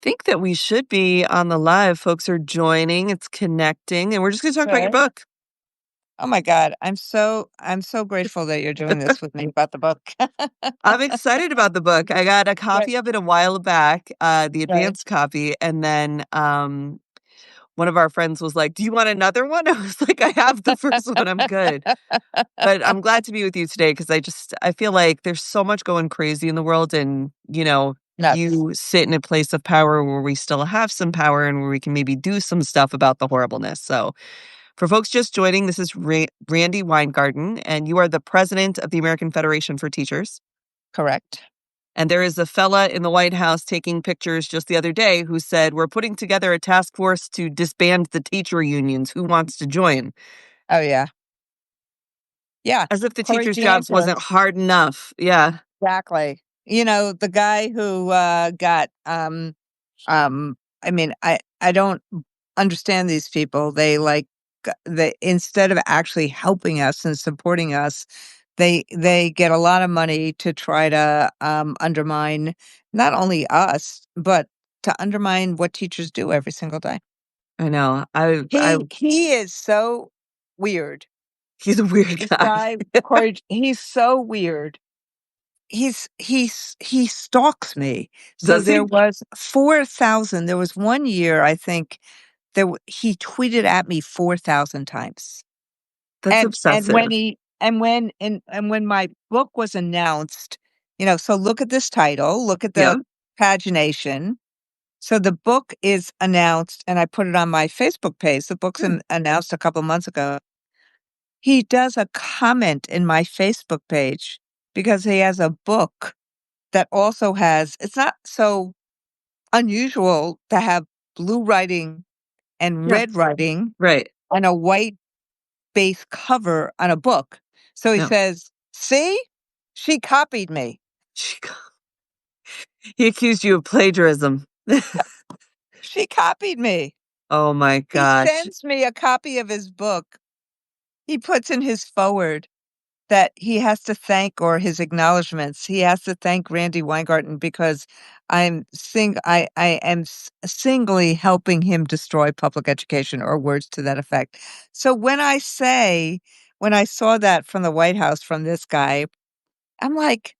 Think that we should be on the live. Folks are joining, it's connecting, and we're just gonna talk about your Good. book. Oh my God. I'm so grateful that you're doing this with me about the book. I'm excited about the book. I got a Right. copy of it a while back, the Right. advanced copy, and then, one of our friends was like, "Do you want another one?" I was like, "I have the first one, I'm good." But I'm glad to be with you today because I feel like there's so much going crazy in the world and, Nuts. you sit in a place of power where we still have some power and where we can maybe do some stuff about the horribleness. So, for folks just joining, this is Randi Weingarten, and you are the president of the American Federation for Teachers. Correct. And there is a fella in the White House taking pictures just the other day who said, "We're putting together a task force to disband the teacher unions. Who wants to join?" Oh yeah. Yeah. As if the Corey teachers' jobs wasn't DeAngelis. hard enough. Yeah. Exactly. The guy who got I mean, I don't understand these people. They instead of actually helping us and supporting us, they get a lot of money to try to undermine not only us, but to undermine what teachers do every single day. I know. I He is so weird. He's a weird This guy. guy, Corey, he's so weird. He stalks me. So Does there he? was 4,000. There was one year, I think, he tweeted at me 4,000 times. That's And when obsessive. he and when my book was announced, so look at this title, look at Yep. the pagination. So the book is announced, and I put it on my Facebook page. The book's Hmm. announced a couple months ago. He does a comment in my Facebook page because he has a book that also has it's not so unusual to have blue writing and Yeah. red writing Right. on a white base cover on a book. So he No. says, "See? She copied me. She He accused you of plagiarism. She copied me." Oh my He gosh. sends me a copy of his book. He puts in his forward that he has to thank or his acknowledgments. He has to thank Randy Weingarten because I am singly helping him destroy public education or words to that effect. So when I saw that from the White House from this guy, I'm like,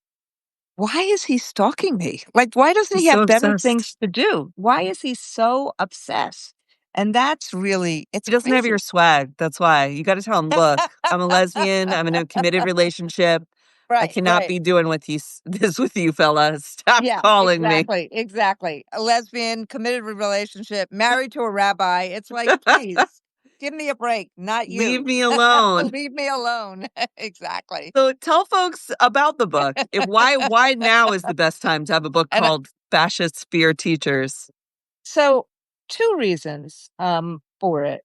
why is he stalking me? Like, why doesn't He's he so have better obsessed. things to do? Why is he so obsessed? And it's He doesn't have your crazy. swag, that's why. You gotta tell him, "Look, I'm a lesbian, I'm in a committed relationship. I Right, cannot right. be doing with you this with you, fella. Stop Yeah, calling me. exactly, exactly. A lesbian, committed relationship, married to a rabbi. It's like, please give me a break, not Leave you. me alone." Leave me alone. Exactly. So tell folks about the book. Why now is the best time to have a book And called Fascists Fear Teachers? so two reasons for it.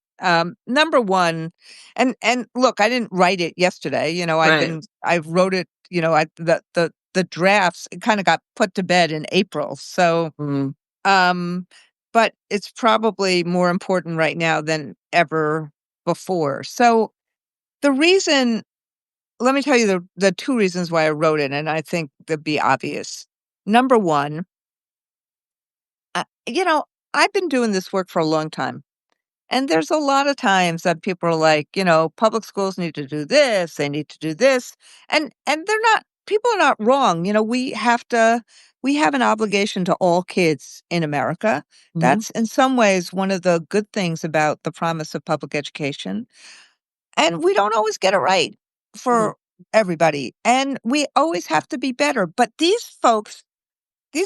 Number one, and look, I didn't write it yesterday. Right. I wrote it, the drafts kind of got put to bed in April. So Mm. Um, but it's probably more important right now than ever before. So the reason let me tell you the two reasons why I wrote it, and I think they'd be obvious. Number one, uh, you know, I've been doing this work for a long time. And there's a lot of times that people are like, public schools need to do this, they need to do this. And they're not people are not wrong. We have an obligation to all kids in America. Mhm. That's in some ways one of the good things about the promise of public education. And we don't always get it right Mhm. for everybody. And we always have to be better. But these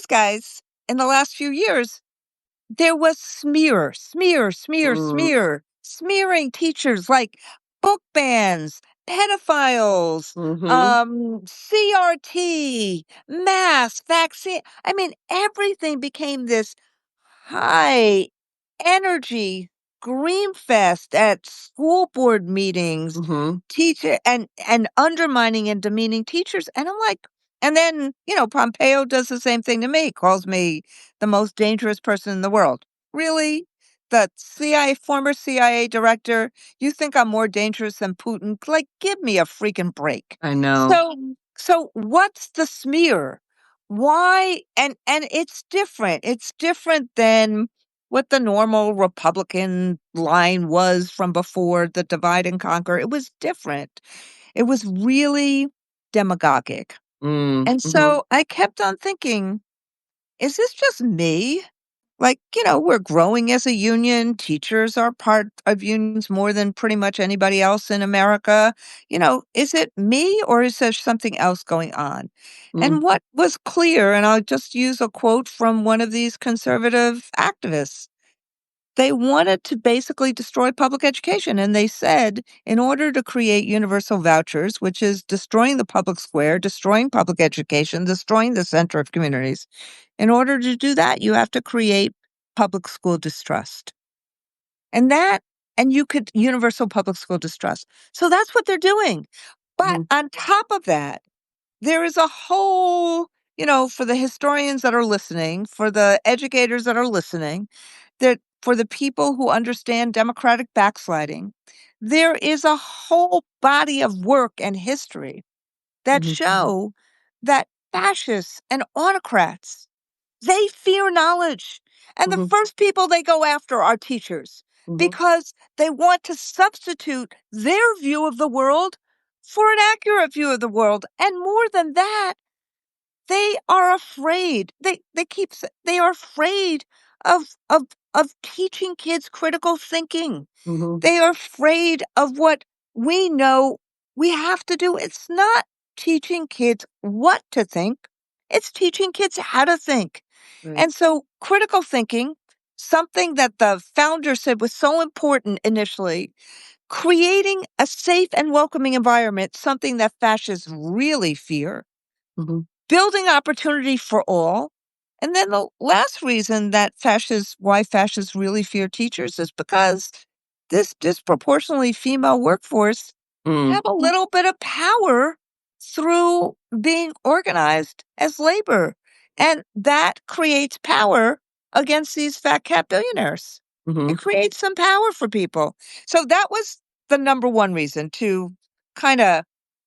guys in the last few years there was Mm. smearing teachers like book bans, pedophiles, Mhm. CRT, mask, vaccine. I mean, everything became this high energy green fest at school board meetings, Mhm. teacher and undermining and demeaning teachers. And I'm like, and then, Pompeo does the same thing to me, calls me the most dangerous person in the world. Really? The former CIA director, you think I'm more dangerous than Putin? Like, give me a freaking break. I know. So, so what's the smear? why and it's different. It's different than what the normal Republican line was from before the divide and conquer. It was different. It was really demagogic. Mm, And mhm, so I kept on thinking, is this just me? Like, we're growing as a union. Teachers are part of unions more than pretty much anybody else in America. Is it me or is there something else going on? mm, And what was clear, and I'll just use a quote from one of these conservative activists. They wanted to basically destroy public education. And they said, in order to create universal vouchers, which is destroying the public square, destroying public education, destroying the center of communities, in order to do that, you have to create public school distrust. And that, and you could universal public school distrust. So that's what they're doing. But mhm, on top of that, there is a whole, for the historians that are listening, for the educators that are listening, that for the people who understand democratic backsliding, there is a whole body of work and history that mhm, show that fascists and autocrats, they fear knowledge. And the mhm, first people they go after are teachers mhm, because they want to substitute their view of the world for an accurate view of the world. And more than that, they are afraid. They are afraid of of teaching kids critical thinking. mhm, They are afraid of what we know we have to do. It's not teaching kids what to think. It's teaching kids how to think. right. And so critical thinking, something that the founder said was so important initially, creating a safe and welcoming environment, something that fascists really fear, Mhm, building opportunity for all. And then the last reason that why fascists really fear teachers is because this disproportionately female workforce mm, have a little bit of power through being organized as labor. And that creates power against these fat cat billionaires. It mhm, creates some power for people. So that was the number one reason to kind of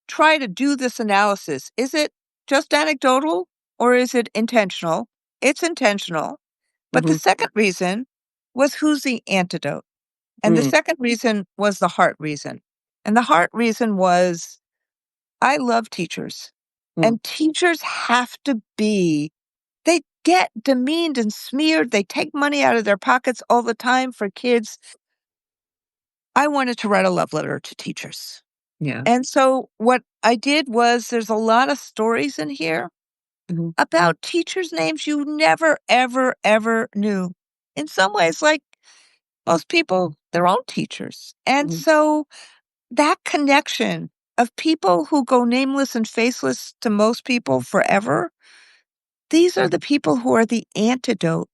try to do this analysis. Is it just anecdotal or is it intentional? It's intentional. But the mhm, second reason was who's the antidote? And the mm, second reason was the heart reason. And the heart reason was I love teachers. mm, And teachers have to be, they get demeaned and smeared. They take money out of their pockets all the time for kids. I wanted to write a love letter to teachers. yeah. And so what I did was there's a lot of stories in here Mhm, about teachers' names you never, ever, ever knew. In some ways, like most people, their own teachers. And mhm, so that connection of people who go nameless and faceless to most people forever, these are the people who are the antidote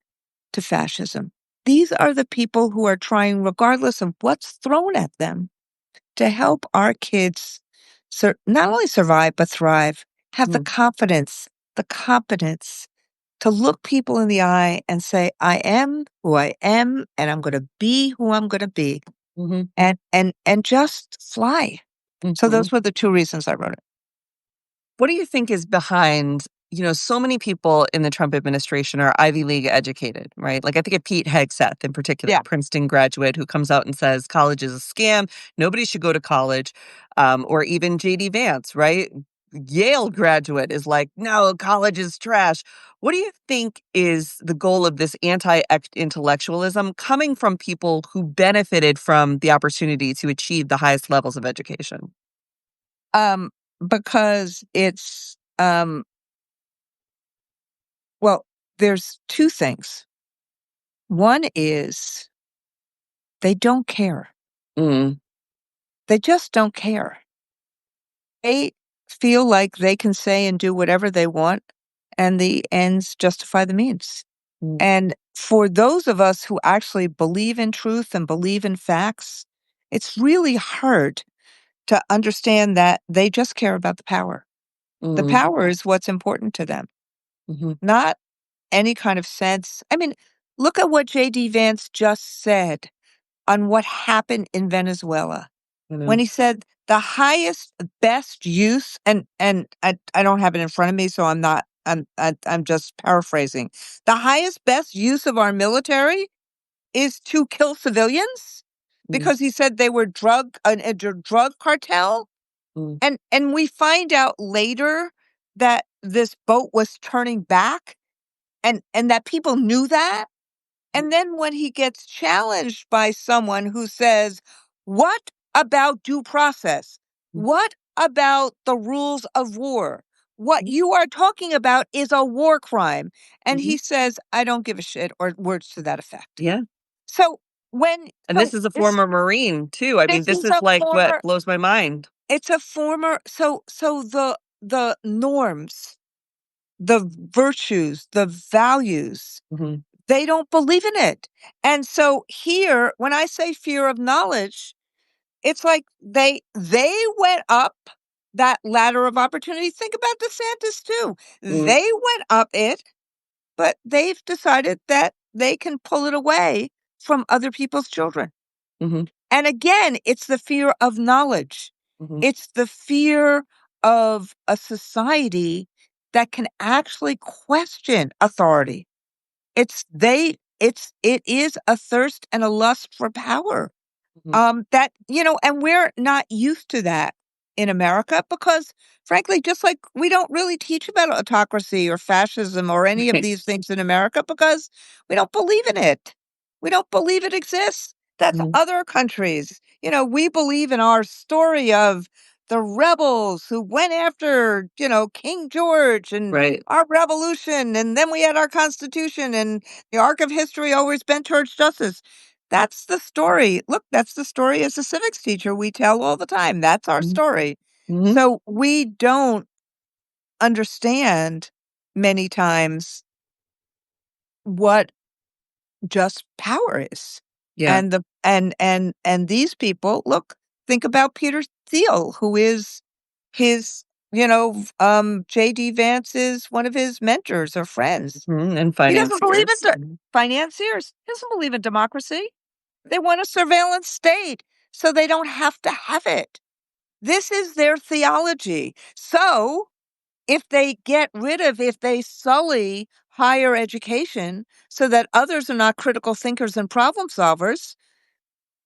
to fascism. These are the people who are trying, regardless of what's thrown at them, to help our kids not only survive, but thrive, have mm, the competence to look people in the eye and say, I am who I am, and I'm going to be who I'm going to be, mhm, and just fly. So mhm. those were the two reasons I wrote it. What do you think is behind, so many people in the Trump administration are Ivy League educated, right? Like I think of Pete Hegseth in particular, Yeah. Princeton graduate who comes out and says college is a scam. Nobody should go to college. Or even JD Vance, right? Yale graduate is like, no, college is trash. What do you think is the goal of this anti-intellectualism coming from people who benefited from the opportunity to achieve the highest levels of education? Um, because well, there's two things. One is they don't care. Mm, They just don't care. They feel like they can say and do whatever they want, and the ends justify the means. mm, And for those of us who actually believe in truth and believe in facts, it's really hard to understand that they just care about the power. The mm, power is what's important to them, mhm. not any kind of sense. I mean, look at what J.D. Vance just said on what happened in Venezuela I when know. he said the highest, best use, and I don't have it in front of me, so I'm not I'm just paraphrasing. The highest, best use of our military is to kill civilians Mm, because he said they were a drug cartel. mm, And we find out later that this boat was turning back and that people knew that. And then when he gets challenged by someone who says, "What about due process? mm, What about the rules of war? What mm, you are talking about is a war crime." And mhm. he says, "I don't give a shit," or words to that effect. Yeah. So when And this so is a former Marine too. I mean, this this is is a like what former blows my mind. it's a former so the norms, the virtues, the values, Mhm. they don't believe in it. And so here, when I say fear of knowledge, it's like they went up that ladder of opportunity. Think about DeSantis too. Mm, They went up it, but they've decided that they can pull it away from other people's children. mhm, And again, it's the fear of knowledge. mhm. It's the fear of a society that can actually question authority. It is a thirst and a lust for power. Mhm. That, and we're not used to that in America because, frankly, just like we don't really teach about autocracy or fascism or any of Right. these things in America because we don't believe in it. We don't believe it exists. That's Mhm. other countries. We believe in our story of the rebels who went after, King George and Right. our revolution. And then we had our Constitution, and the arc of history always bent towards justice. That's the story. Look, that's the story as a civics teacher we tell all the time. That's our Mhm. story. Mhm. So we don't understand many times what just power is. Yeah. And these people, look, think about Peter Thiel, who is his, JD Vance is one of his mentors or friends. Mhm, and He doesn't believe financiers. in Mhm. financiers. He doesn't believe in democracy. They want a surveillance state so they don't have to have it. This is their theology. So if they sully higher education so that others are not critical thinkers and problem solvers,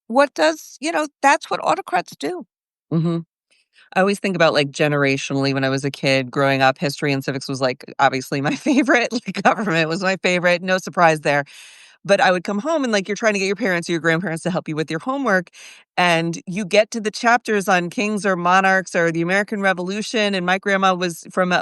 that's what autocrats do. Mhm. I always think about, like, generationally when I was a kid growing up, history and civics was, like, obviously my favorite, like, government was my favorite, no surprise there. But I would come home and, like, you're trying to get your parents or your grandparents to help you with your homework, and you get to the chapters on kings or monarchs or the American Revolution, and my grandma was from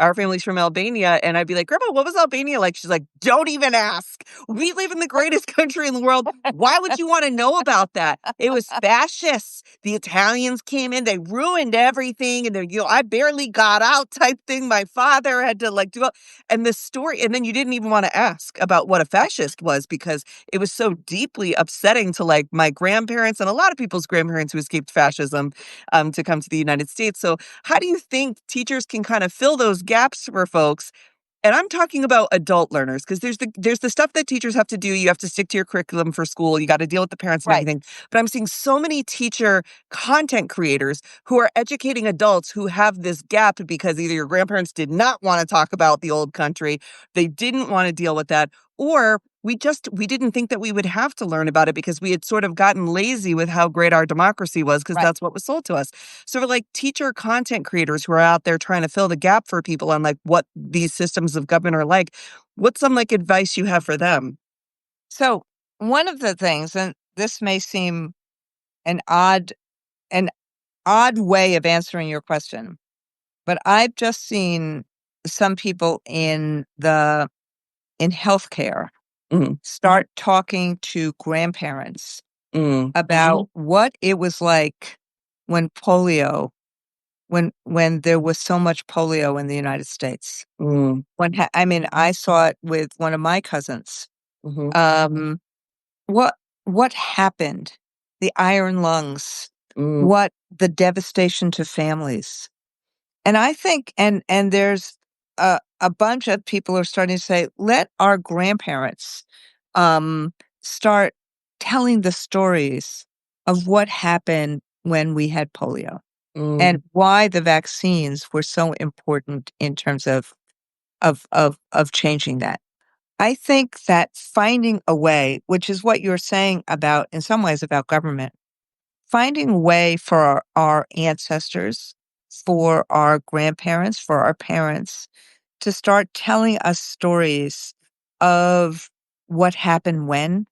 our family's from Albania, and I'd be like, "Grandma, what was Albania like?" She's like, "Don't even ask. We live in the greatest country in the world. Why would you wanna know about that? It was fascists. The Italians came in, they ruined everything, and I barely got out type thing. My father had to, like, do all." And the story, and then you didn't even wanna ask about what a fascist was because it was so deeply upsetting to, like, my grandparents and a lot of people's grandparents who escaped fascism, to come to the United States. So how do you think teachers can kind of fill those gaps for folks, and I'm talking about adult learners, because there's the stuff that teachers have to do. You have to stick to your curriculum for school. You gotta deal with the parents and Right. everything. But I'm seeing so many teacher content creators who are educating adults who have this gap because either your grandparents did not wanna talk about the old country, they didn't wanna deal with that, or we didn't think that we would have to learn about it because we had sort of gotten lazy with how great our democracy was because Right. that's what was sold to us. So for, like, teacher content creators who are out there trying to fill the gap for people on, like, what these systems of government are like, what's some, like, advice you have for them? So one of the things, and this may seem an odd an odd way of answering your question, but I've just seen some people in healthcare Mm, start talking to grandparents mm, about what it was like when polio when there was so much polio in the United States. mm, I mean, I saw it with one of my cousins. mhm, Um, what what happened? The iron lungs, mm, what the devastation to families. And I think and there's a bunch of people are starting to say, let our grandparents um, start telling the stories of what happened when we had polio mm, and why the vaccines were so important in terms of of changing that. I think that finding a way, which is what you're saying about, in some ways, about government, finding a way for our ancestors, for our grandparents, for our parents to start telling us stories of what happened when,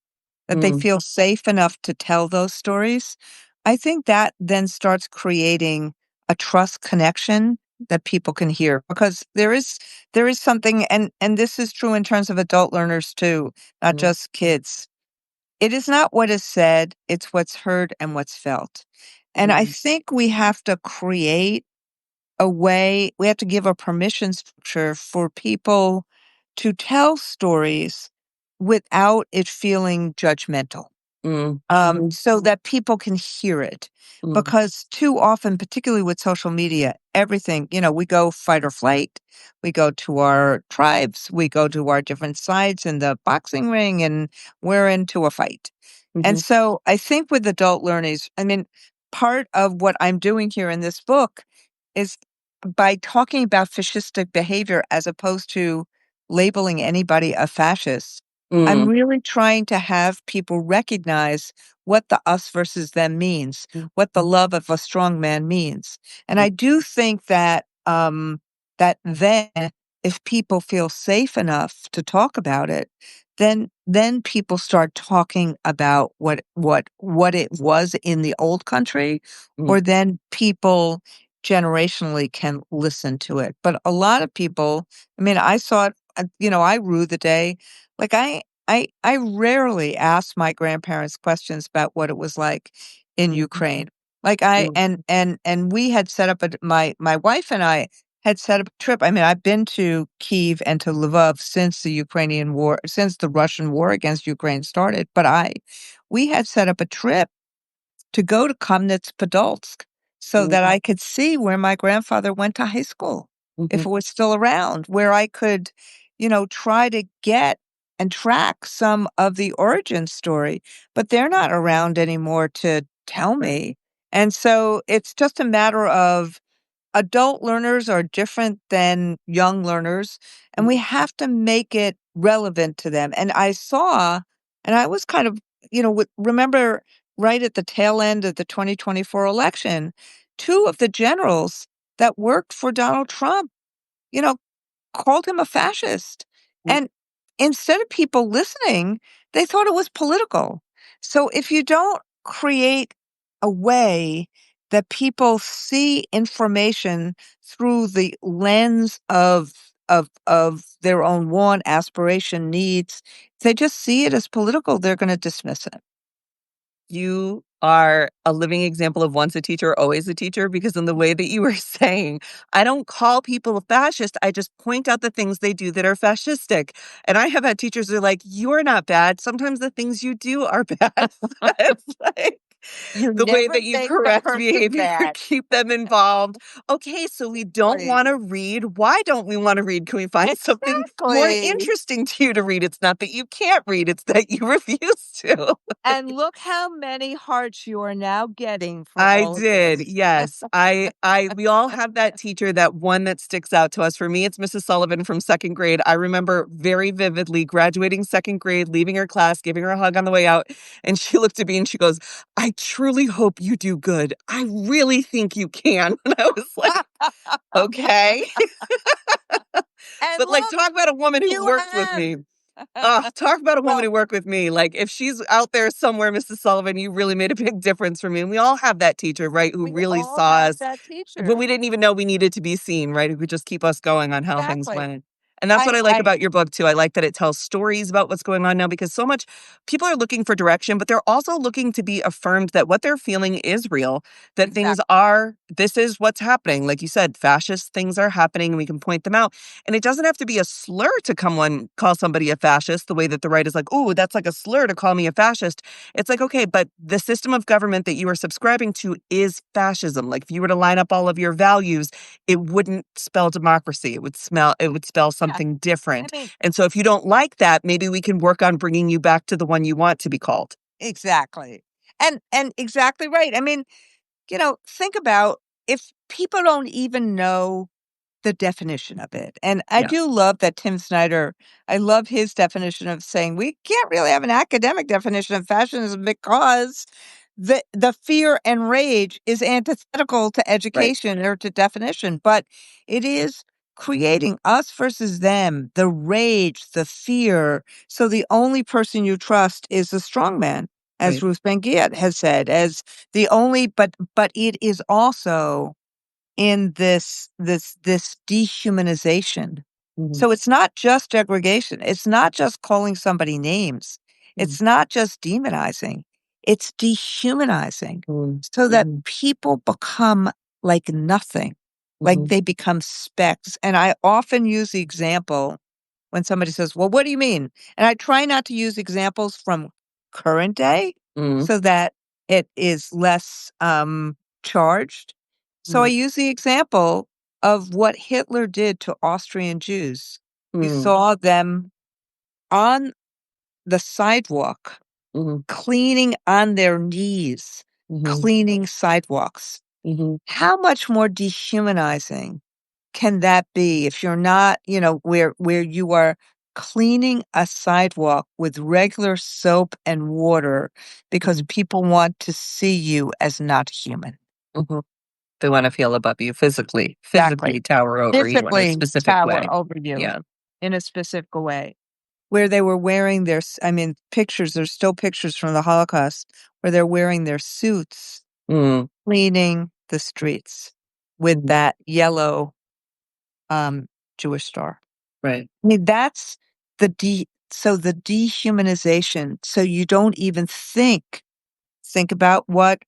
that they Mm, feel safe enough to tell those stories. I think that then starts creating a trust connection that people can hear, because there is something, and this is true in terms of adult learners too, not mm, just kids. It is not what is said, it's what's heard and what's felt. And I mm, think we have to create a way, we have to give a permission structure for people to tell stories without it feeling judgmental, mm, so that people can hear it. mm, Because too often, particularly with social media, everything, we go fight or flight, we go to our tribes, we go to our different sides in the boxing ring, and we're into a fight. And mhm, so I think with adult learners, I mean, part of what I'm doing here in this book is, by talking about fascistic behavior as opposed to labeling anybody a fascist, I'm mm, really trying to have people recognize what the us versus them means, mm, what the love of a strong man means. And I do think that that then, if people feel safe enough to talk about it, then people start talking about what it was in the old country, mm, or then people generationally can listen to it. But a lot of people, I mean, I saw it, I rue the day. Like I rarely asked my grandparents questions about what it was like in mm, Ukraine. Like I mm, and we had set up my wife and I had set up a trip. I mean, I've been to Kyiv and to Lvov since the Ukrainian war, since the Russian war against Ukraine started. But we had set up a trip to go to Kamnitz-Podolsk so mm, that I could see where my grandfather went to high school, if mhm, it was still around, where I could, try to get and track some of the origin story, but they're not around anymore to tell right, me. And so it's just a matter of, adult learners are different than young learners, and mm, we have to make it relevant to them. And I was kind of, remember right at the tail end of the 2024 election, two of the generals that worked for Donald Trump, you know, called him a fascist. mm. And instead of people listening, they thought it was political. So if you don't create a way that people see information through the lens of their own want, aspiration, needs, if they just see it as political, they're going to dismiss it. You are a living example of once a teacher, always a teacher, because in the way that you were saying, I don't call people a fascist. I just point out the things they do that are fascistic. And I have had teachers who are like, you're not bad. Sometimes the things you do are bad. It's like You the way never that you make the correct person behavior, bad. keep them involved. Okay, so we don't Exactly. want to read. Why don't we want to read? Can we find something more Exactly. interesting to you to read? It's not that you can't read, it's that you refuse to. And look how many hearts you are now getting for I all of did, this. yes. We all have that teacher, that one that sticks out to us. For me, it's Mrs. Sullivan from 2nd grade. I remember very vividly graduating 2nd grade, leaving her class, giving her a hug on the way out, and she looked at me and she goes, "I truly hope you do good. I really think you can." And I was like, "Okay." And But, like, look, talk about a woman who you worked with have. me. Talk about a woman Well, who worked with me. Like, if she's out there somewhere, Mrs. Sullivan, you really made a big difference for me. And we all have that teacher, right, who we really all saw have us that when teacher. we didn't even know we needed to be seen, right? Who could just keep us going on how things Exactly. went. And that's what I like I about your book too. I like that it tells stories about what's going on now, because so much people are looking for direction, but they're also looking to be affirmed that what they're feeling is real, that things exactly. are, this is what's happening. Like you said, fascist things are happening and we can point them out. And it doesn't have to be a slur to call somebody a fascist, the way that the right is like, oh, that's like a slur to call me a fascist. It's like, okay, but the system of government that you are subscribing to is fascism. Like if you were to line up all of your values, it wouldn't spell democracy. It would spell Yeah. something I different. mean, And so if you don't like that, maybe we can work on bringing you back to the one you want to be called. exactly. And exactly right. I mean, think about, if people don't even know the definition of it. And I Yeah. do love that Tim Snyder, I love his definition of saying we can't really have an academic definition of fascism because the fear and rage is antithetical to Right. education or to definition, but it is creating us versus them, the rage, the fear. So the only person you trust is the strong man, as Right. Ruth Ben-Ghiat has said, as the only, but it is also in this dehumanization. Mhm. So it's not just degradation. It's not just calling somebody names. Mhm. It's not just demonizing. It's dehumanizing Mhm. so that Mhm. people become like nothing, like Mhm. they become specks. And I often use the example when somebody says, "Well, what do you mean?" And I try not to use examples from current day Mhm. so that it is less charged. So I Mhm. use the example of what Hitler did to Austrian Jews. You Mhm. saw them on the sidewalk, Mhm. cleaning on their knees, Mhm. cleaning sidewalks. Mhm. How much more dehumanizing can that be if you're not, where you are cleaning a sidewalk with regular soap and water because Mhm. people want to see you as not human? Mhm. They wanna feel above you Exactly. physically tower over you in a Physically specific tower way. over you Yeah. in a specific way, where they were wearing I mean, pictures, there's still pictures from the Holocaust where they're wearing their suits, Mm. cleaning the streets with Mhm. that yellow, um, Jewish star. Right. I mean, that's the dehumanization, so you don't even think about what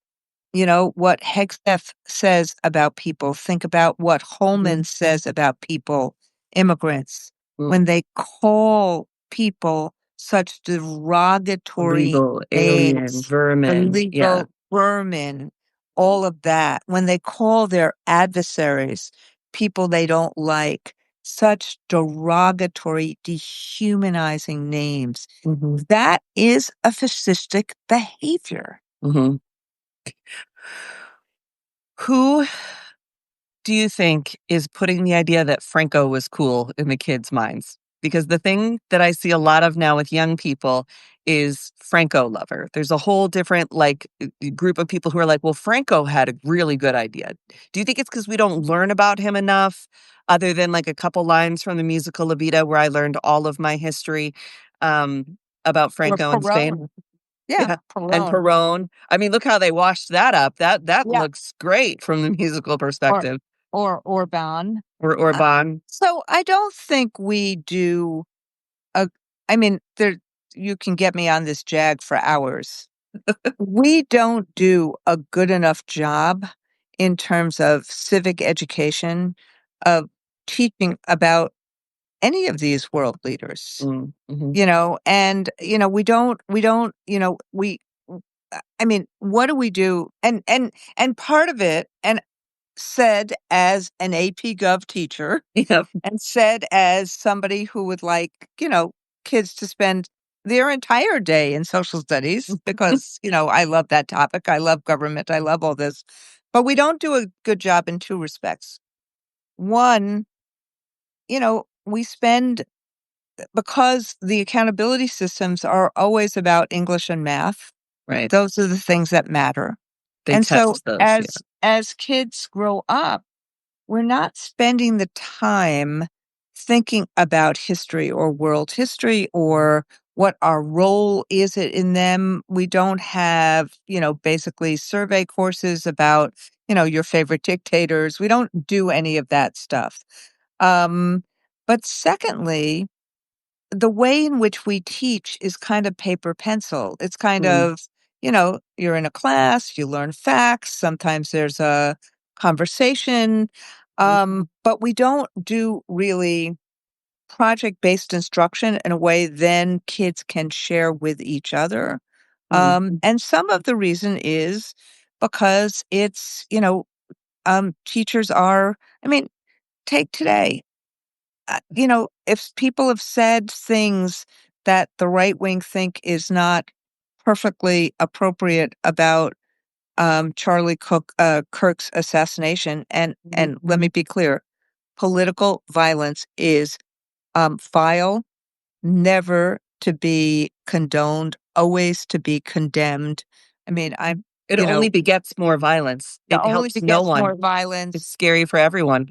Hegseth says about people. Think about what Mhm. Holman says about people, immigrants, Mm. when they call people such derogatory Illegal, alien, names, vermin. Yeah. illegal vermin, all of that. When they call their adversaries people they don't like, such derogatory, dehumanizing names. Mhm. That is a fascistic behavior. Mhm. Who do you think is putting the idea that Franco was cool in the kids' minds? Because the thing that I see a lot of now with young people is Franco lover. There's a whole different group of people who are like, "Well, Franco had a really good idea." Do you think it's because we don't learn about him enough, other than like a couple lines from the musical Evita, where I learned all of my history about Or Franco in Spain? Perón. Yeah, Yeah, and Perón. Perón. I mean, look how they washed that up. That Yeah, looks great from the musical or perspective. or Orban. Or Uh, Orban. so I don't think we do a I mean, there you can get me on this jag for hours. We don't do a good enough job in terms of civic education, of teaching about any of these world leaders, Mm, mhm. and, we don't, I mean, what do we do? And part of it, and said as an AP Gov teacher, Yep. and said as somebody who would like, kids to spend their entire day in social studies because, I love that topic. I love government. I love all this. But we don't do a good job in two respects. One, we spend because the accountability systems are always about English and math. Right. Those are the things that matter. They And so test those, yeah. as kids grow up, we're not spending the time thinking about history or world history or what our role is it in them. We don't have, basically survey courses about, your favorite dictators. We don't do any of that stuff. Um, but secondly, the way in which we teach is kind of paper pencil. It's kind Mm, of, you're in a class, you learn facts, sometimes there's a conversation, mhm, but we don't do really project-based instruction in a way then kids can share with each other. mm, And some of the reason is because it's, teachers are, I mean, take today if people have said things that the right wing think is not perfectly appropriate about Charlie Kirk's assassination, and mhm, let me be clear, political violence is vile, never to be condoned, always to be condemned. I mean, It you know, only begets more violence. it It only helps no begets one. more It's violence, scary for everyone.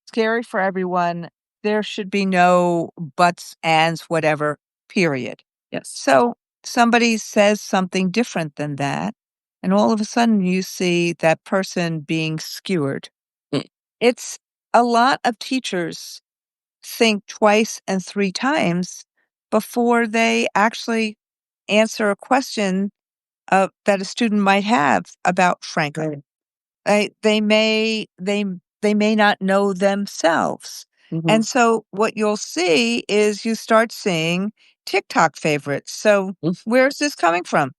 scary for everyone. There should be no buts, ands, whatever, period. Yes. So somebody says something different than that, and all of a sudden you see that person being skewered. Mm. It's a lot of teachers think twice and three times before they actually answer a question that a student might have about Franco. Right. They may not know themselves. Mhm. And so what you'll see is you start seeing TikTok favorites. So Mm. where's this coming from?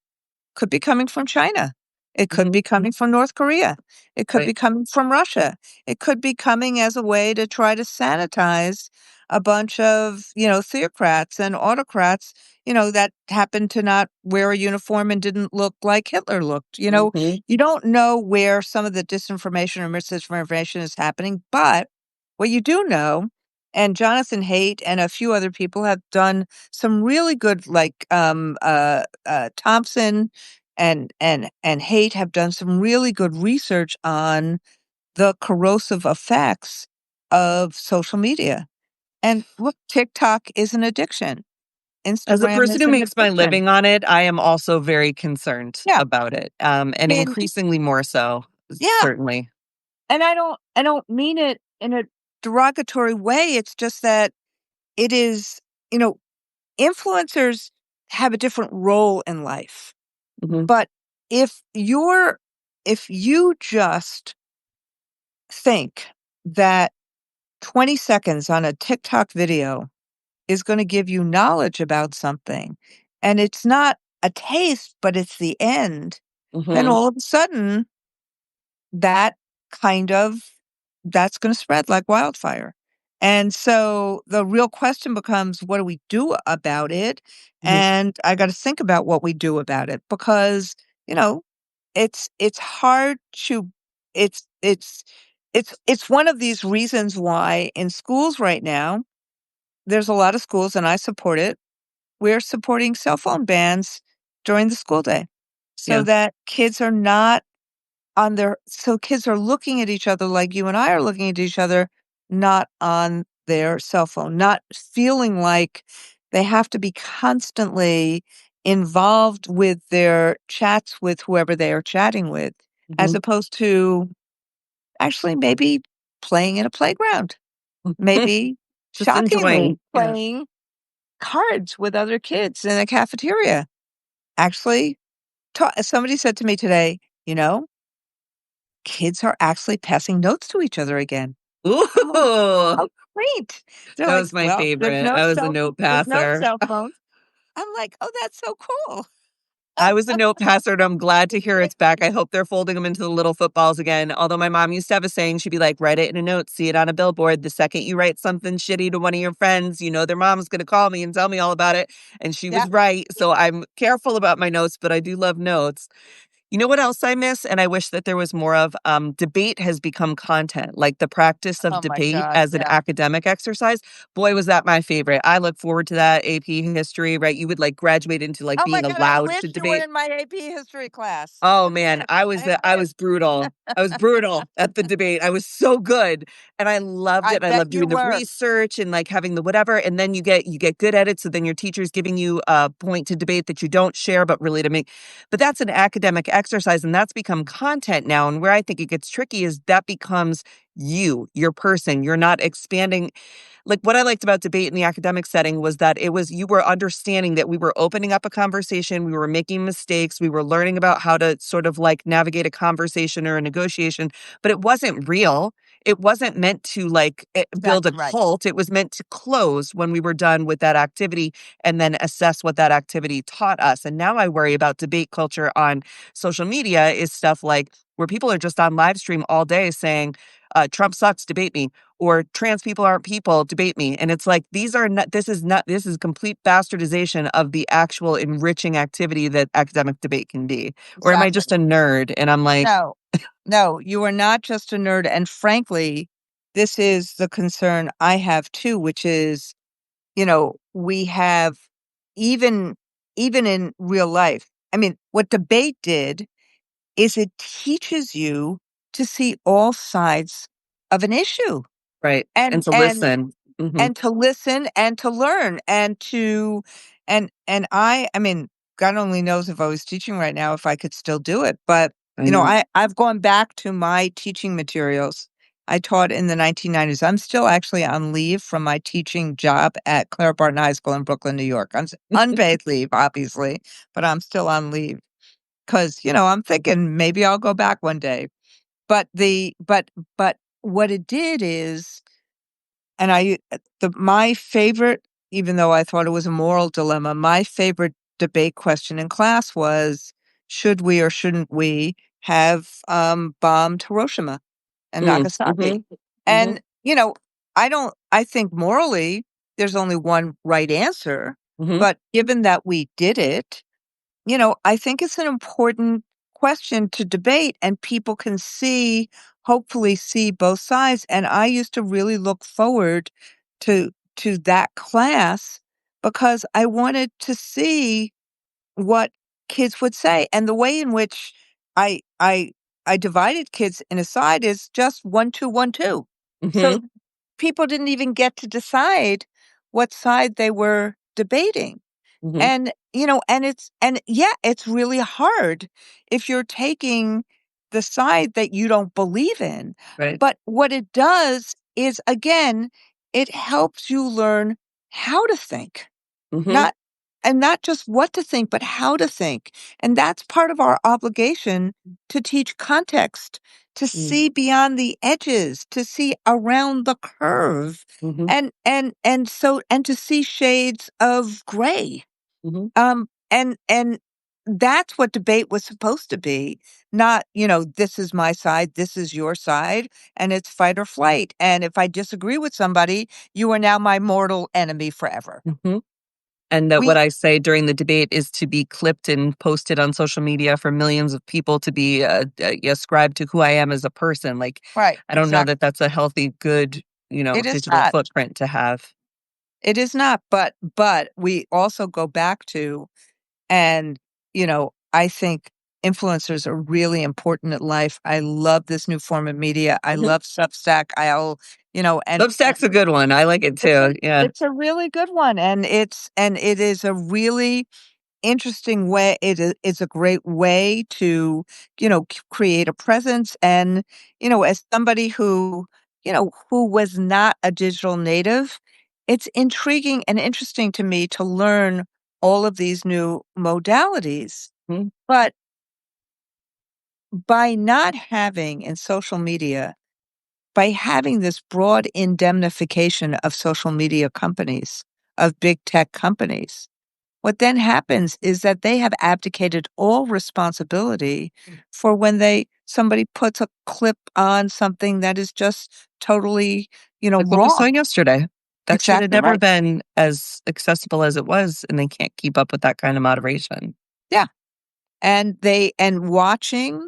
Could be coming from China. It could Mhm. be coming from North Korea. It could Right. be coming from Russia. It could be coming as a way to try to sanitize a bunch of, theocrats and autocrats, that happen to not wear a uniform and didn't look like Hitler looked. Mhm. You don't know where some of the disinformation or misinformation is happening, but what you do know, and Jonathan Haidt and a few other people have done some really good, like Thompson and Haidt have done some really good research on the corrosive effects of social media. And look, TikTok is an addiction. As a Instagram person is who an makes my addiction. living on it, I am also very concerned Yeah. about it, I and mean, increasingly more so, yeah. certainly. And I don't mean it in a derogatory way. It's just that it is, you know, influencers have a different role in life. Mhm. But if you're if you just think that 20 seconds on a TikTok video is gonna give you knowledge about something, and it's not a taste, but it's the end, then Mhm. all of a sudden, that kind of that's gonna spread like wildfire. And so the real question becomes, what do we do about it? Mhm. And I gotta think about what we do about it because, you know, it's hard to it's it's it's one of these reasons why in schools right now, there's a lot of schools, and I support it, we're supporting cell phone bans during the school day so Yeah. that kids are not so kids are looking at each other like you and I are looking at each other, not on their cell phone, not feeling like they have to be constantly involved with their chats with whoever they are chatting with, as Mhm. opposed to actually maybe playing in a playground, maybe Just shockingly enjoying, yeah. playing cards with other kids in a cafeteria. Actually, somebody said to me today, you know, kids are actually passing notes to each other again. I'm like, Ooh, "Oh, great." They're that like, was my "Well, favorite. I was a note there's no passer. cell phones." I'm like, "Oh, that's so cool." I was a note passer, and I'm glad to hear it's back. I hope they're folding them into the little footballs again. Although my mom used to have a saying, she'd be like, write it in a note, see it on a billboard. The second you write something shitty to one of your friends, you know their mom's going to call me and tell me all about it. And she Yeah. was right. So I'm careful about my notes, but I do love notes. You know what else I miss? And I wish that there was more of debate has become content, like the practice of Oh my debate god, as an yeah. academic exercise. Boy, was that my favorite. I look forward to that AP history, right? You would like graduate into like Oh my being god, I allowed to wish you were debate. in my AP history class. Oh, man, I I wish. was brutal. I was brutal at the debate. I was so good, and I loved I it. I bet loved you doing the were. research and, like, having the whatever, and then you get good at it, so then your teacher's giving you a point to debate that you don't share, but really to make but that's an academic exercise, and that's become content now, and where I think it gets tricky is that becomes you, your person. You're not expanding like, what I liked about debate in the academic setting was that it was you were understanding that we were opening up a conversation, we were making mistakes, we were learning about how to sort of, like, navigate a conversation or a negotiation, but it wasn't real. It wasn't meant to, like, build a Exactly right. cult, it was meant to close when we were done with that activity and then assess what that activity taught us, and now I worry about debate culture on social media is stuff like where people are just on live stream all day saying, "Trump sucks, debate me," or "Trans people aren't people, debate me." And it's like, these are not this is complete bastardization of the actual enriching activity that academic debate can be. Or am I just Exactly. a nerd? And I'm like, No. No, you are not just a nerd, and frankly, this is the concern I have too, which is, we have even even in real life. I mean, what debate did is it teaches you to see all sides of an issue Right, and and to and listen. Mhm. and to listen and to learn and to and I mean, God only knows if I was teaching right now if I could still do it, but, I know. I've gone back to my teaching materials. I taught in the 1990s. I'm still actually on leave from my teaching job at Clara Barton High School in Brooklyn, New York. I'm unpaid leave, obviously, but I'm still on leave because I'm thinking maybe I'll go back one day. But what it did is and my favorite, even though I thought it was a moral dilemma, my favorite debate question in class was, should we or shouldn't we have, bombed Hiroshima and Nagasaki? Mhm. Mhm. And, I think morally, there's only one right answer, Mhm. but given that we did it, I think it's an important question to debate and people can hopefully see both sides. And I used to really look forward to that class because I wanted to see what kids would say. And the way in which I I I divided kids in a side is just 1, 2, 1, 2. So Mhm. people didn't even get to decide what side they were debating. Mhm. And yeah, it's really hard if you're taking the side that you don't believe in. Right. But what it does is, again, it helps you learn how to think, Mhm. not and not just what to think, but how to think. And that's part of our obligation to teach context, to Mm. see beyond the edges, to see around the curve, Mhm. and to see shades of gray. Mhm. And that's what debate was supposed to be, not, this is my side, this is your side, and it's fight or flight. And if I disagree with somebody, you are now my mortal enemy forever. Mhm. And that what We I say during the debate is to be clipped and posted on social media for millions of people to be, ascribed to who I am as a person, like, Right, I don't know exactly. that that's a healthy, good, It is digital not. footprint to have. It is not, but we also go back to and, I think influencers are really important in life. I love this new form of media. I Mhm. love Substack. And Substack's a good one, I like it too, yeah. it's a really good one, and it is a really interesting way. It's a great way to, create a presence. And, as somebody who was not a digital native, it's intriguing and interesting to me to learn all of these new modalities. Mhm. But by not having in social media, by having this broad indemnification of social media companies, of big tech companies, what then happens is that they have abdicated all responsibility for when somebody puts a clip on something that is just totally, Like what we saw wrong. yesterday. That should have Exactly never right. been as accessible as it was, and they can't keep up with that kind of moderation. Yeah. And watching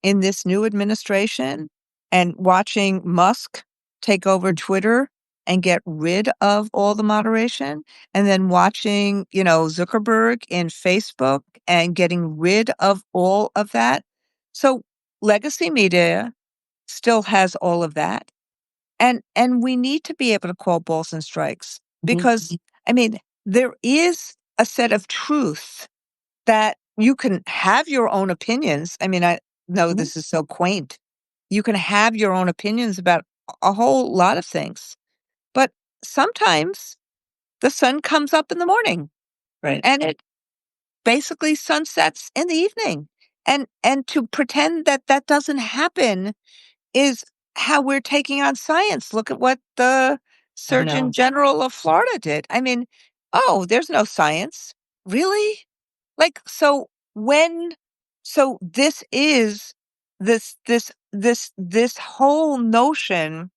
in this new administration and watching Musk take over Twitter and get rid of all the moderation, and then watching, Zuckerberg in Facebook and getting rid of all of that. So legacy media still has all of that. And we need to be able to call balls and strikes Mhm. because I mean, there is a set of truth that you can have your own opinions. I mean, I know Mhm. this is so quaint. You can have your own opinions about a whole lot of things, but sometimes the sun comes up in the morning Right. and it basically sunsets in the evening. And to pretend that that doesn't happen is how we're taking on science. Look at what the I Surgeon know. General of Florida did. I mean, oh, there's no science. Really? Like, so this is this whole notion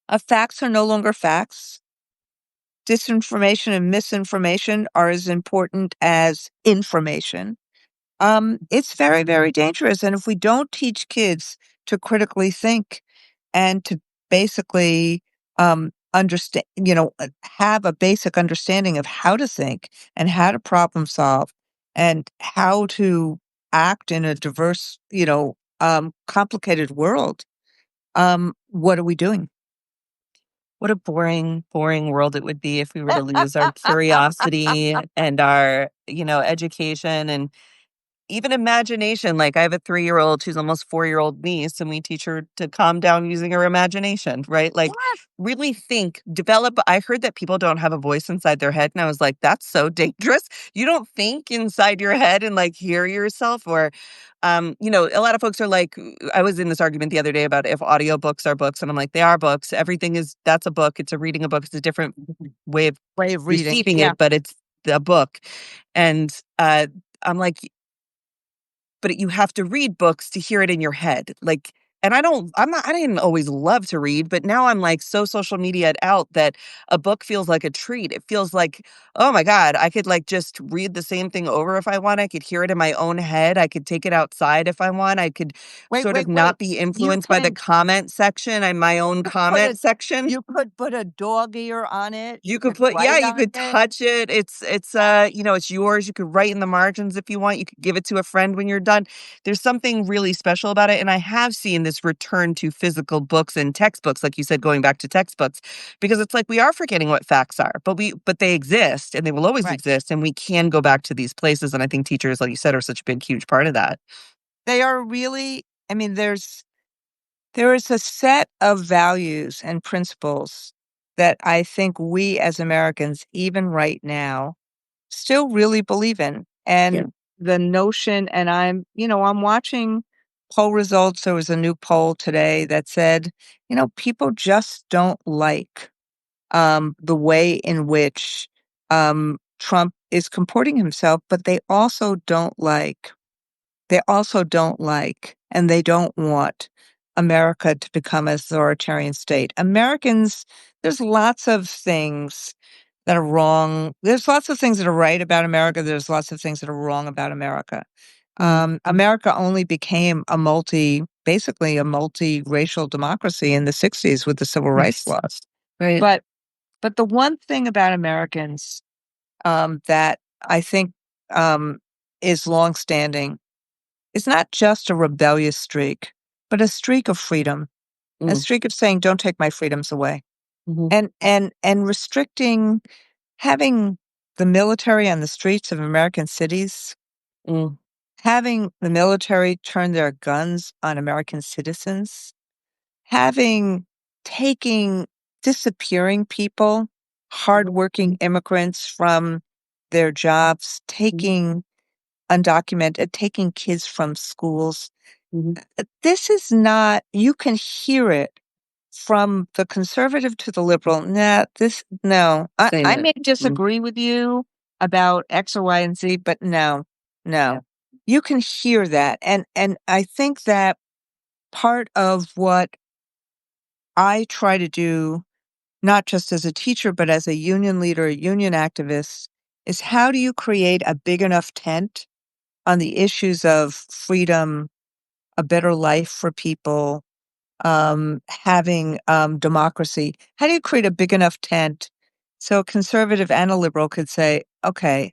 of facts are no longer facts. Disinformation and misinformation are as important as information. It's very, very dangerous. And if we don't teach kids to critically think and to basically understand, have a basic understanding of how to think and how to problem solve and how to act in a diverse, complicated world. What are we doing? What a boring, boring world it would be if we were to lose our curiosity and our, education and even imagination. Like I have a 3-year-old who's almost 4-year-old niece, and we teach her to calm down using her imagination, right? Like really think, develop. I heard that people don't have a voice inside their head, and I was like, that's so dangerous. You don't think inside your head and like hear yourself, or a lot of folks are like, I was in this argument the other day about if audiobooks are books, and I'm like, they are books. That's a book. It's a reading a book. It's a different way of Way of reading. receiving Yeah. it, but it's a book. And I'm like, but you have to read books to hear it in your head. Like, and I didn't always love to read, but now I'm like so social media out that a book feels like a treat. It feels like, oh my God, I could like just read the same thing over if I want. I could hear it in my own head. I could take it outside if I want. I could Wait, sort of wait, wait. not be You influenced by the can comment section and my own comment section. you could put a dog ear on it. You You could could put yeah, write you on could it. touch it. It's yours. You could write in the margins if you want. You could give it to a friend when you're done. There's something really special about it, and I have seen this return to physical books and textbooks, like you said, going back to textbooks, because it's like we are forgetting what facts are, but they exist and they will always Right. exist, and we can go back to these places, and I think teachers, like you said, are such a big, huge part of that. They are really, I mean, there is a set of values and principles that I think we as Americans, even right now, still really believe in. Yeah. And the notion, and I'm watching poll results. There was a new poll today that said, people just don't like the way in which Trump is comporting himself, but they also don't like, and they don't want America to become an authoritarian state. Americans, there's lots of things that are wrong. There's lots of things that are right about America. There's lots of things that are wrong about America. America only became basically a multiracial democracy in the 60s with the civil rights Yes. laws. Right. But the one thing about Americans that I think is longstanding is not just a rebellious streak, but a streak of freedom, a Mm, streak of saying, "Don't take my freedoms away," mhm, and restricting having the military on the streets of American cities, mm, having the military turn their guns on American citizens, having taking disappearing people, hardworking immigrants from their jobs, mhm, taking undocumented, taking kids from schools. mhm. This is not, you can hear it from the conservative to the liberal. Nah, no. Saying I that. may Mm, disagree with you about X or Y and Z, but no, yeah. no. You can hear that. And I think that part of what I try to do, not just as a teacher, but as a union leader, a union activist, is how do you create a big enough tent on the issues of freedom, a better life for people, having democracy? How do you create a big enough tent so a conservative and a liberal could say, okay,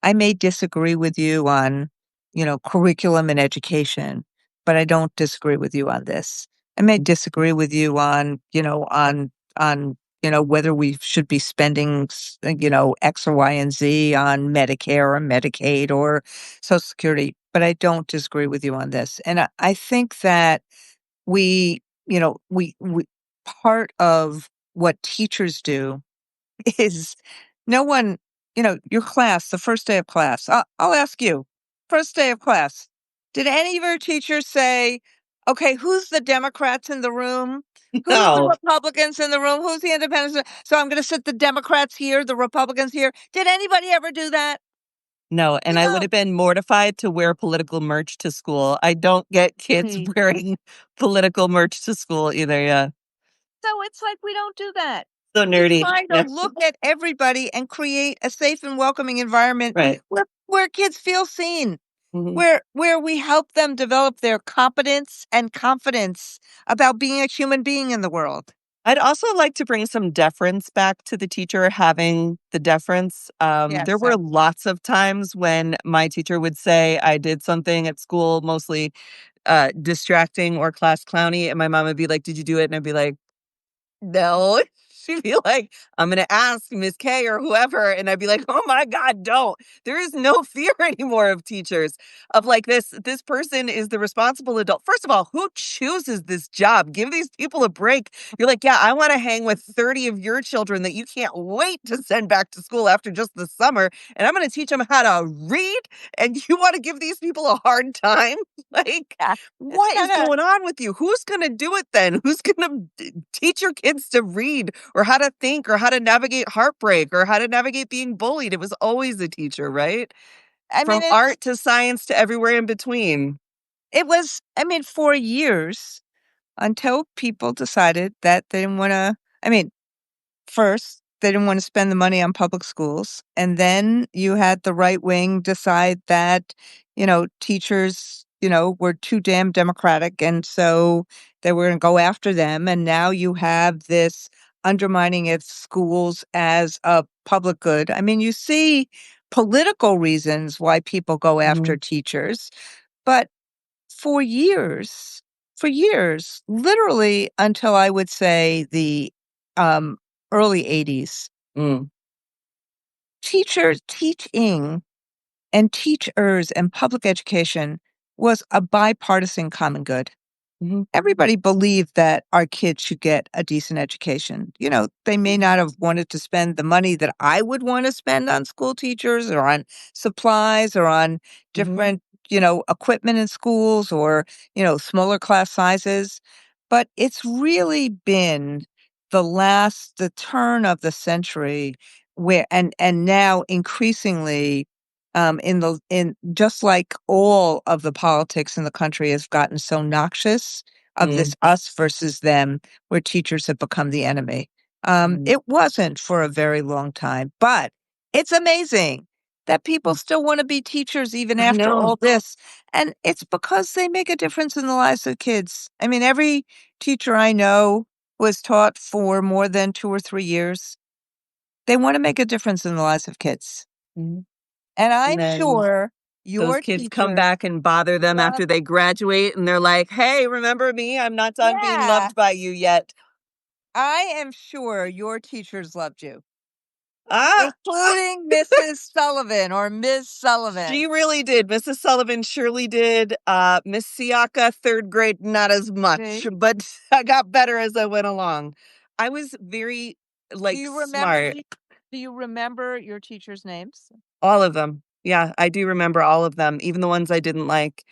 I may disagree with you on, curriculum and education, but I don't disagree with you on this. I may disagree with you on whether we should be spending, X or Y and Z on Medicare or Medicaid or Social Security, but I don't disagree with you on this. And I think that we, we part of what teachers do is no one, your class, the first day of class. I'll ask you, first day of class, did any of your teachers say, okay, who's the Democrats in the room? Who's the No. Republicans in the room? Who's the independents? So I'm going to sit the Democrats here, the Republicans here. Did anybody ever do that? No, and I would No. have been mortified to wear political merch to school. I don't get kids Mm. wearing political merch to school either, yeah. So it's like we don't do that. So We nerdy. try to Yeah. look at everybody and create a safe and welcoming environment Right. where kids feel seen, Mhm. where we help them develop their competence and confidence about being a human being in the world. I'd also like to bring some deference back to the teacher having the deference. There Yes, were lots of times when my teacher would say I did something at school, mostly distracting or class clowny, and my mom would be like, "Did you do it?" And I'd be like, no. She'd be like, I'm going to ask Miss K or whoever. And I'd be like, oh my God, don't. There is no fear anymore of teachers, of like this person is the responsible adult. First of all, who chooses this job? Give these people a break. You're like, yeah, I want to hang with 30 of your children that you can't wait to send back to school after just the summer. And I'm going to teach them how to read. And you want to give these people a hard time? Like, yeah. It's what is kinda going on with you? Who's going to do it then? Who's going to teach your kids to read or how to think or how to navigate heartbreak or how to navigate being bullied? It was always a teacher, right? I mean, From art to science to everywhere in between. for years until people decided that they didn't wanna I mean, first, they didn't wanna spend the money on public schools, and then you had the right wing decide that, teachers, were too damn democratic, and so they were gonna go after them, and now you have this undermining of schools as a public good. I mean, you see political reasons why people go after Mhm, teachers, but for years, literally until I would say the, um, early '80s, mm, teaching and teachers and public education was a bipartisan common good. mhm, Everybody believed that our kids should get a decent education. They may not have wanted to spend the money that I would wanna spend on school teachers or on supplies or on mhm, different, equipment in schools or, smaller class sizes, but it's really been the turn of the century where and now increasingly, in just like all of the politics in the country has gotten so noxious of mm, this us versus them, where teachers have become the enemy. mm. It wasn't for a very long time, but it's amazing that people still wanna be teachers even I after know. all this, and it's because they make a difference in the lives of kids. I mean, every teacher I know was taught for more than 2 or 3 years. They wanna make a difference in the lives of kids, Mhm. and And I'm then sure those your kids come teachers back and bother them love after they graduate and they're like, hey, remember me? I'm not done being Yeah, loved by you yet. I am sure your teachers loved you, Ah, including Mrs. Sullivan or Ms. she Sullivan. really did. Mrs. Sullivan surely did. Miss Siaka, 3rd grade, not as much, See? but I got better as I went along. I was very, Do like, you remember smart. do you remember your teachers' names? All of them. Yeah, I do remember all of them, even the ones I didn't like.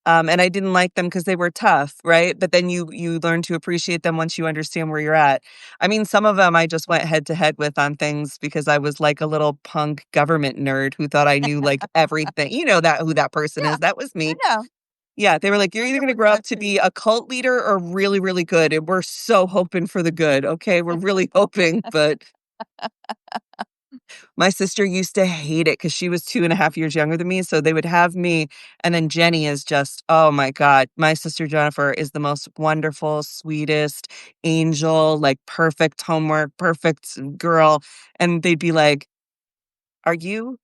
And I didn't like them because they were tough, right? But then you learn to appreciate them once you understand where you're at. I mean, some of them I just went head to head with on things because I was like a little punk government nerd who thought I knew like everything. You know that who that person Yeah, is. That was I me. know. Yeah, they were like, "You're I either know gonna what grow up type to of be a cult leader or really, really good, and we're so hoping for the good, okay? We're really hoping." But my sister used to hate it because she was 2.5 years younger than me, so they would have me, and then Jenny is just oh my god, my sister Jennifer is the most wonderful, sweetest angel, like, perfect homework, perfect girl, and they'd be like, "Are you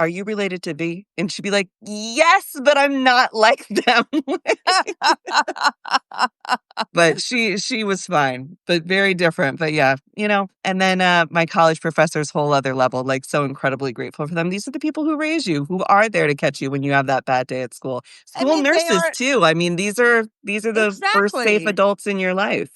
are you related to V?" And she'd be like, "Yes, but I'm not like them." But she was fine, but very different, but yeah, and then, my college professor's whole other level, like, so incredibly grateful for them. These are the people who raise you, who are there to catch you when you have that bad day at school. I School mean, they nurses are too, I mean, these are the first safe exactly. adults in your life.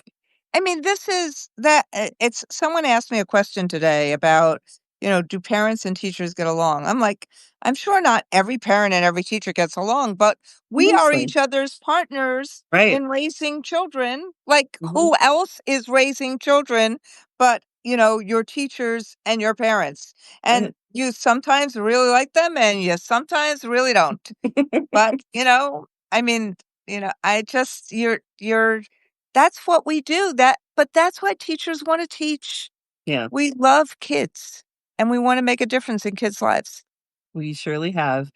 I mean, this is that it's someone asked me a question today about, do parents and teachers get along? I'm like, I'm sure not every parent and every teacher gets along, but we are Mostly. each other's partners Right. in raising children. Like, Mhm. who else is raising children but, your teachers and your parents? And Right. you sometimes really like them and you sometimes really don't. But, I mean, I just you're that's what we do, but that's why teachers wanna teach. Yeah. We love kids, and we wanna make a difference in kids' lives. We surely have.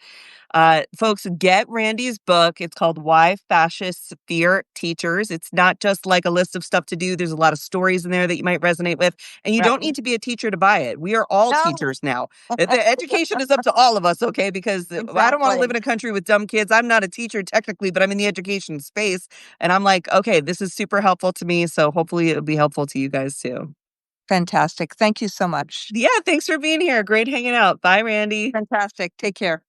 Folks, get Randy's book. It's called Why Fascists Fear Teachers. It's not just like a list of stuff to do. There's a lot of stories in there that you might resonate with. And you don't Right. need to be a teacher to buy it. We are all No, teachers now. The education is up to all of us, okay? Because I don't want to live exactly. in a country with dumb kids. I'm not a teacher technically, but I'm in the education space. And I'm like, okay, this is super helpful to me. So hopefully it'll be helpful to you guys too. Fantastic. Thank you so much. Yeah, thanks for being here. Great hanging out. Bye, Randy. Fantastic. Take care.